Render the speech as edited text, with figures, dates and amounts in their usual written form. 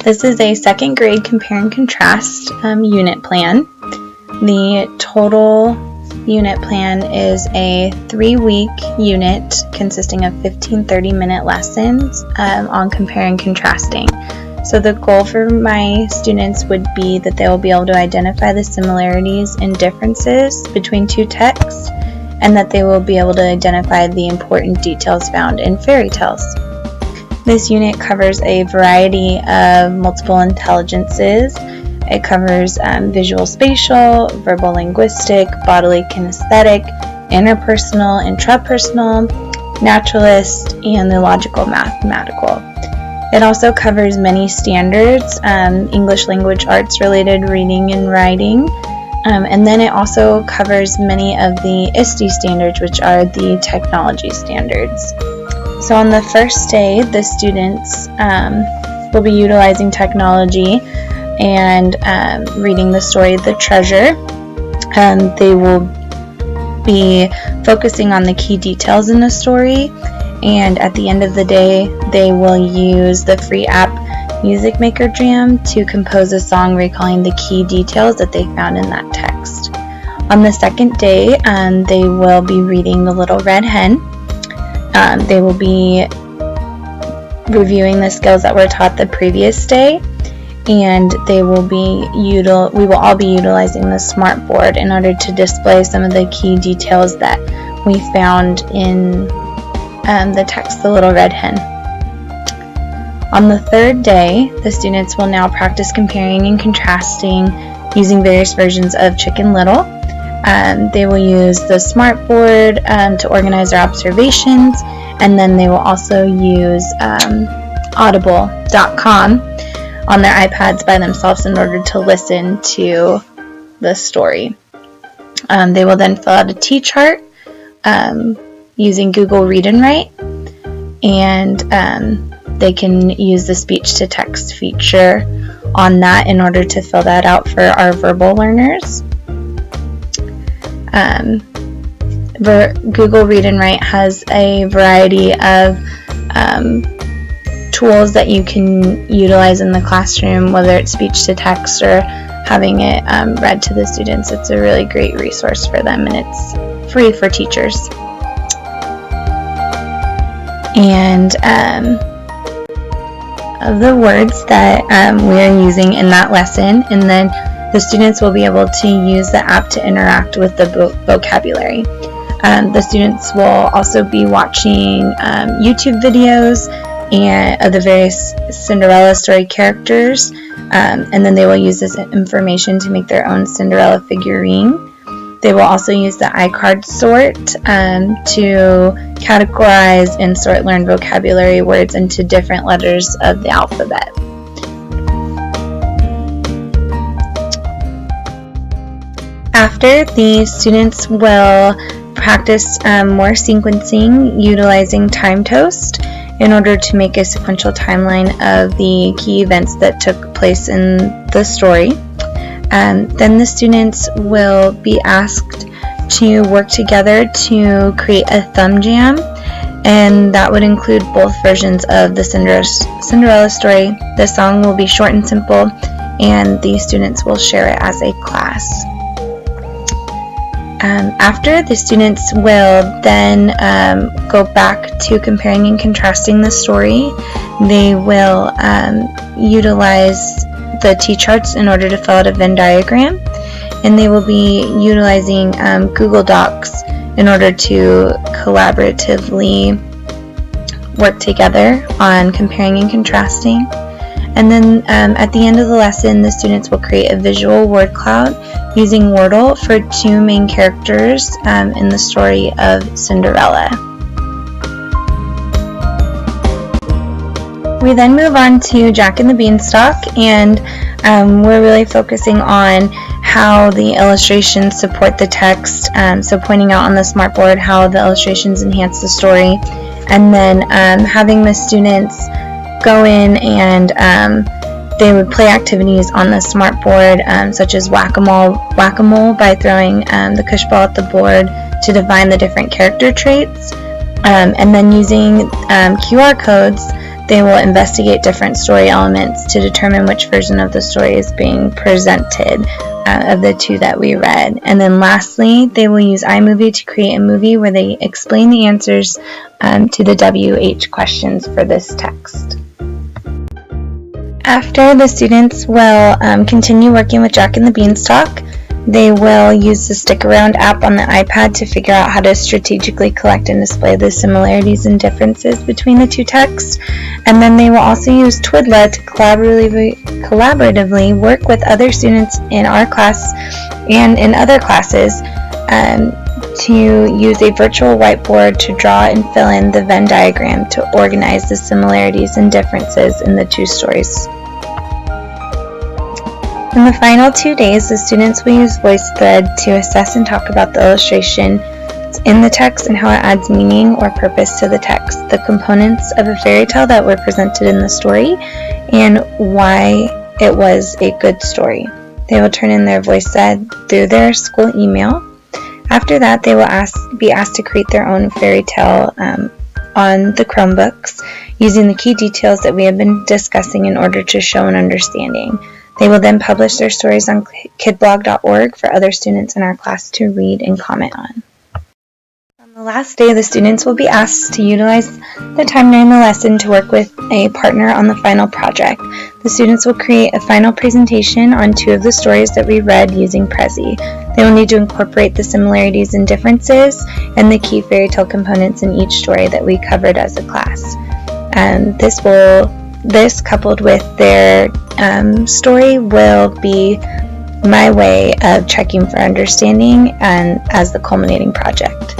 This is a second grade compare and contrast unit plan. The total unit plan is a 3-week unit consisting of 15 30-minute lessons on compare and contrasting. So the goal for my students would be that they will be able to identify the similarities and differences between two texts, and that they will be able to identify the important details found in fairy tales. This unit covers a variety of multiple intelligences. It covers visual spatial, verbal linguistic, bodily kinesthetic, interpersonal, intrapersonal, naturalist, and the logical mathematical. It also covers many standards, English language arts related reading and writing, and then it also covers many of the ISTE standards, which are the technology standards. So on the first day, the students will be utilizing technology and reading the story The Treasure. They will be focusing on the key details in the story, and at the end of the day they will use the free app Music Maker Jam to compose a song recalling the key details that they found in that text. On the second day, they will be reading The Little Red Hen. They will be reviewing the skills that were taught the previous day, and we will all be utilizing the smart board in order to display some of the key details that we found in the text The Little Red Hen. On the third day, the students will now practice comparing and contrasting using various versions of Chicken Little. They will use the smart board to organize their observations, and then they will also use audible.com on their iPads by themselves in order to listen to the story. They will then fill out a T-chart using Google Read and Write, and they can use the speech-to-text feature on that in order to fill that out for our verbal learners. Google Read and Write has a variety of tools that you can utilize in the classroom, whether it's speech-to-text or having it read to the students. It's a really great resource for them, and it's free for teachers. And of the words that we are using in that lesson, and then the students will be able to use the app to interact with the vocabulary. The students will also be watching YouTube videos and of the various Cinderella story characters, and then they will use this information to make their own Cinderella figurine. They will also use the iCard sort to categorize and sort learned vocabulary words into different letters of the alphabet. After, the students will practice more sequencing utilizing Time Toast in order to make a sequential timeline of the key events that took place in the story. Then the students will be asked to work together to create a thumb jam, and that would include both versions of the Cinderella story. The song will be short and simple, and the students will share it as a class. After, the students will then go back to comparing and contrasting the story. They will utilize the T-charts in order to fill out a Venn diagram, and they will be utilizing Google Docs in order to collaboratively work together on comparing and contrasting. And then at the end of the lesson, the students will create a visual word cloud using Wordle for two main characters in the story of Cinderella. We then move on to Jack and the Beanstalk, and we're really focusing on how the illustrations support the text, so pointing out on the smartboard how the illustrations enhance the story, and then having the students go in and they would play activities on the smartboard, such as whack-a-mole by throwing the cush ball at the board to define the different character traits, and then using QR codes they will investigate different story elements to determine which version of the story is being presented of the two that we read. And then lastly, they will use iMovie to create a movie where they explain the answers to the WH questions for this text. After, the students will continue working with Jack and the Beanstalk. They will use the Stick Around app on the iPad to figure out how to strategically collect and display the similarities and differences between the two texts. And then they will also use Twidla to collaboratively work with other students in our class and in other classes to use a virtual whiteboard to draw and fill in the Venn diagram to organize the similarities and differences in the two stories. In the final 2 days, the students will use VoiceThread to assess and talk about the illustration in the text and how it adds meaning or purpose to the text, the components of a fairy tale that were presented in the story, and why it was a good story. They will turn in their VoiceThread through their school email. After that, they will be asked to create their own fairy tale on the Chromebooks using the key details that we have been discussing in order to show an understanding. They will then publish their stories on kidblog.org for other students in our class to read and comment on. On the last day, the students will be asked to utilize the time during the lesson to work with a partner on the final project. The students will create a final presentation on 2 of the stories that we read using Prezi. They will need to incorporate the similarities and differences and the key fairy tale components in each story that we covered as a class. And this coupled with their story will be my way of checking for understanding and as the culminating project.